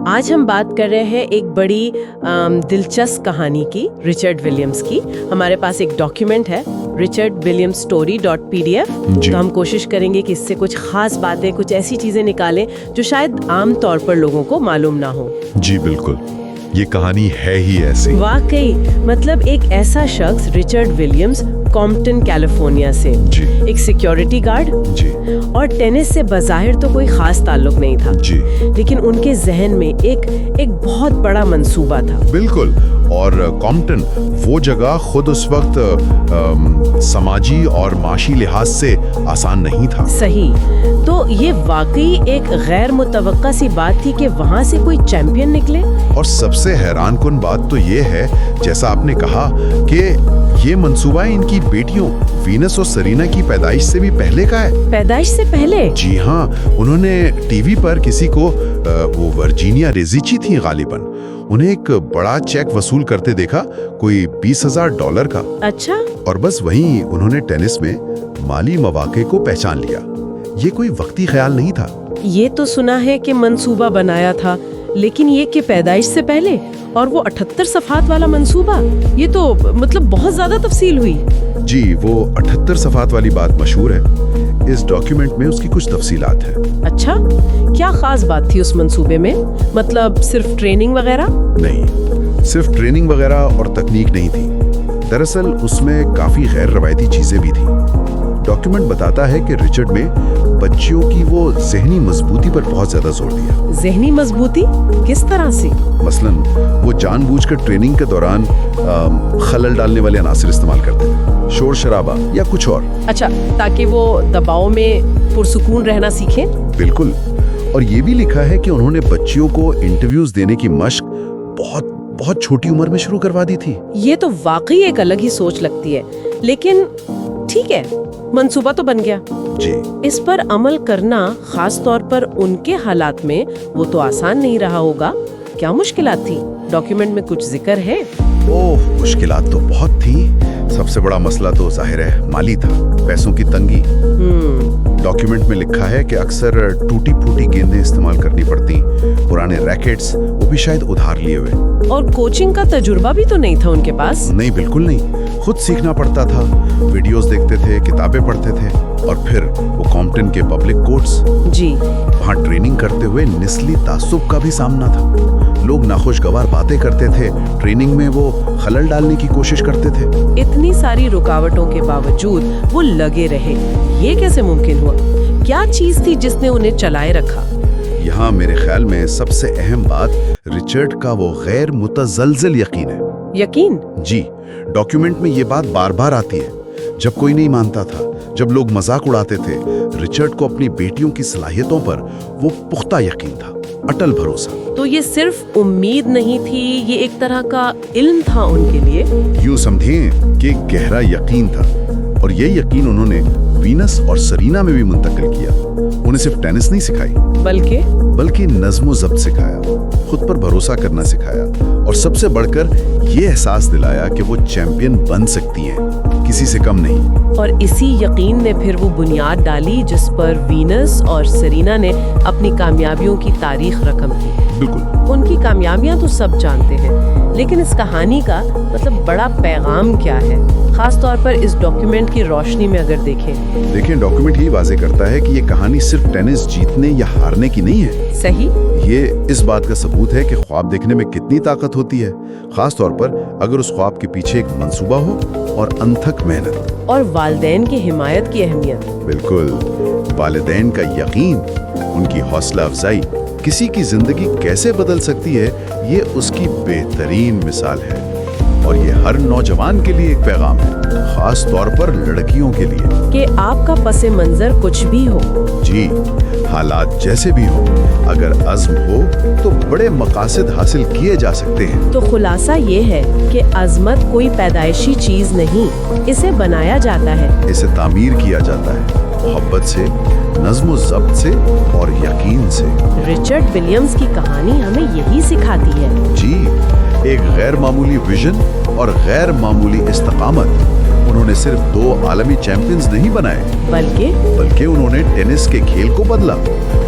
آج ہم بات کر رہے ہیں ایک بڑی دلچسپ کہانی کی، رچرڈ ولیمز کی۔ ہمارے پاس ایک ڈاکیومنٹ ہے richardwilliamsstory.pdf، تو ہم کوشش کریں گے کہ اس سے کچھ خاص باتیں، کچھ ایسی چیزیں نکالیں جو شاید عام طور پر لوگوں کو معلوم نہ ہو۔ جی بالکل، یہ کہانی ہے ہی ایسی۔ واقعی، مطلب ایک ایسا شخص رچرڈ ولیمز، کامپٹن کیلیفورنیا سے، جی ایک سیکیورٹی گارڈ، جی اور ٹینس سے بظاہر تو کوئی خاص تعلق نہیں تھا، جی لیکن ان کے ذہن میں ایک بہت بڑا منصوبہ تھا۔ بالکل، اور کامپٹن وہ جگہ خود اس وقت سماجی اور معاشی لحاظ سے آسان نہیں تھا۔ صحیح، تو یہ واقعی ایک غیر متوقع سی بات تھی کہ وہاں سے کوئی چیمپئن نکلے۔ اور سب سے حیران کن بات تو یہ ہے، جیسا آپ نے کہا، کہ یہ منصوبہ ان کی بیٹیوں وینس اور سرینا کی پیدائش سے بھی پہلے کا ہے۔ پیدائش سے پہلے؟ جی ہاں، انہوں نے ٹی وی پر کسی کو، وہ ورجینیا ریزیچی تھی غالباً، انہیں ایک بڑا چیک وصول کرتے دیکھا، کوئی $20,000 کا۔ اچھا۔ اور بس وہیں انہوں نے ٹینس میں مالی مواقع کو پہچان لیا۔ یہ کوئی وقتی خیال نہیں تھا۔ یہ تو سنا ہے کہ منصوبہ بنایا تھا، لیکن یہ کہ پیدائش سے پہلے، اور وہ 78 صفحات والا منصوبہ، یہ تو مطلب بہت زیادہ تفصیل ہوئی۔ جی، وہ 78 صفحات والی بات مشہور ہے۔ اس ڈاکیومنٹ میں اس کی کچھ تفصیلات ہیں۔ اچھا، کیا خاص بات تھی اس منصوبے میں؟ مطلب صرف ٹریننگ وغیرہ؟ نہیں، صرف ٹریننگ وغیرہ اور تکنیک نہیں تھی، دراصل اس میں کافی غیر روایتی چیزیں بھی تھیں۔ ڈاکیومنٹ بتاتا ہے کہ رچرڈ میں بچیوں کی وہ ذہنی مضبوطی پر بہت زیادہ زور دیا۔ ذہنی مضبوطی کس طرح سے؟ مثلاً وہ جان بوجھ کر ٹریننگ کے دوران خلل ڈالنے والے عناصر استعمال کرتے تھے، شور شرابہ یا کچھ اور۔ اچھا، تاکہ وہ دباؤ میں پرسکون رہنا سیکھیں؟ بالکل، اور یہ بھی لکھا ہے کہ انہوں نے بچیوں کو انٹرویوز دینے کی مشق بہت چھوٹی عمر میں شروع کروا دی تھی۔ یہ تو واقعی ایک الگ ہی سوچ لگتی ہے، لیکن ٹھیک ہے، منصوبہ تو بن گیا۔ جی، اس پر عمل کرنا، خاص طور پر ان کے حالات میں، وہ تو آسان نہیں رہا ہوگا۔ کیا مشکلات تھی؟ ڈاکیومنٹ میں کچھ ذکر ہے؟ مشکلات تو بہت تھی۔ سب سے بڑا مسئلہ تو ظاہر ہے مالی تھا، پیسوں کی تنگی۔ ڈاکیومنٹ میں لکھا ہے کہ اکثر ٹوٹی پھوٹی گیندیں استعمال کرنی پڑتی، پرانے ریکٹس، وہ بھی شاید ادھار لیے ہوئے۔ اور کوچنگ کا تجربہ بھی تو نہیں تھا ان کے پاس؟ نہیں، بالکل نہیں، خود سیکھنا پڑتا تھا، ویڈیوز دیکھتے تھے، کتابیں پڑھتے تھے، اور پھر وہ کامپٹن کے پبلک کورٹس۔ جی، وہاں ٹریننگ کرتے ہوئے نسلی تعصب کا بھی سامنا تھا۔ لوگ ناخوشگوار باتیں کرتے تھے، ٹریننگ میں وہ خلل ڈالنے کی کوشش کرتے تھے۔ اتنی ساری رکاوٹوں کے باوجود وہ لگے رہے، یہ کیسے ممکن ہوا؟ کیا چیز تھی جس نے انہیں چلائے رکھا؟ یہاں میرے خیال میں سب سے اہم بات رچرڈ کا وہ غیر متزلزل یقین ہے۔ یقین؟ جی، ڈاکیومنٹ میں یہ بات بار بار آتی ہے۔ جب کوئی نہیں مانتا تھا، جب لوگ مذاق اڑاتے تھے، رچرڈ کو اپنی بیٹیوں کی صلاحیتوں پر وہ پختہ یقین تھا، اٹل بھروسہ۔ تو یہ صرف امید نہیں تھی، یہ ایک طرح کا علم تھا ان کے لیے؟ یوں سمجھیں کہ ایک گہرا یقین تھا، اور یہ یقین انہوں نے وینس اور سرینا میں بھی منتقل کیا۔ انہیں صرف ٹینس نہیں سکھائی، بلکہ نظم و ضبط سکھایا، خود پر بھروسہ کرنا سکھایا، اور سب سے بڑھ کر یہ احساس دلایا کہ وہ چیمپئن بن سکتی ہیں، کسی سے کم نہیں۔ اور اسی یقین نے پھر وہ بنیاد ڈالی جس پر وینس اور سرینا نے اپنی کامیابیوں کی تاریخ رقم کی۔ بالکل، ان کی کامیابیاں تو سب جانتے ہیں، لیکن اس کہانی کا مطلب بڑا پیغام کیا ہے، خاص طور پر اس ڈاکیومنٹ کی روشنی میں اگر دیکھیں؟ ڈاکیومنٹ ہی واضح کرتا ہے کہ یہ کہانی صرف ٹینس جیتنے یا ہارنے کی نہیں ہے۔ صحیح، یہ اس بات کا ثبوت ہے کہ خواب دیکھنے میں کتنی طاقت ہوتی ہے، خاص طور پر اگر اس خواب کے پیچھے ایک منصوبہ ہو اور انتھک محنت، اور والدین کی حمایت کی اہمیت۔ بالکل، والدین کا یقین، ان کی حوصلہ افزائی کسی کی زندگی کیسے بدل سکتی ہے، یہ اس کی بہترین مثال ہے۔ اور یہ ہر نوجوان کے لیے ایک پیغام ہے، خاص طور پر لڑکیوں کے لیے، کہ آپ کا پس منظر کچھ بھی ہو، جی، حالات جیسے بھی ہو، اگر عزم ہو تو بڑے مقاصد حاصل کیے جا سکتے ہیں۔ تو خلاصہ یہ ہے کہ عظمت کوئی پیدائشی چیز نہیں، اسے بنایا جاتا ہے، اسے تعمیر کیا جاتا ہے، محبت سے، نظم و ضبط سے اور یقین سے۔ رچرڈ ولیمز کی کہانی ہمیں یہی سکھاتی ہے۔ جی، ایک غیر معمولی ویژن اور غیر معمولی استقامت۔ انہوں نے صرف 2 عالمی چیمپئنز نہیں بنائے، بلکہ انہوں نے ٹینس کے کھیل کو بدلا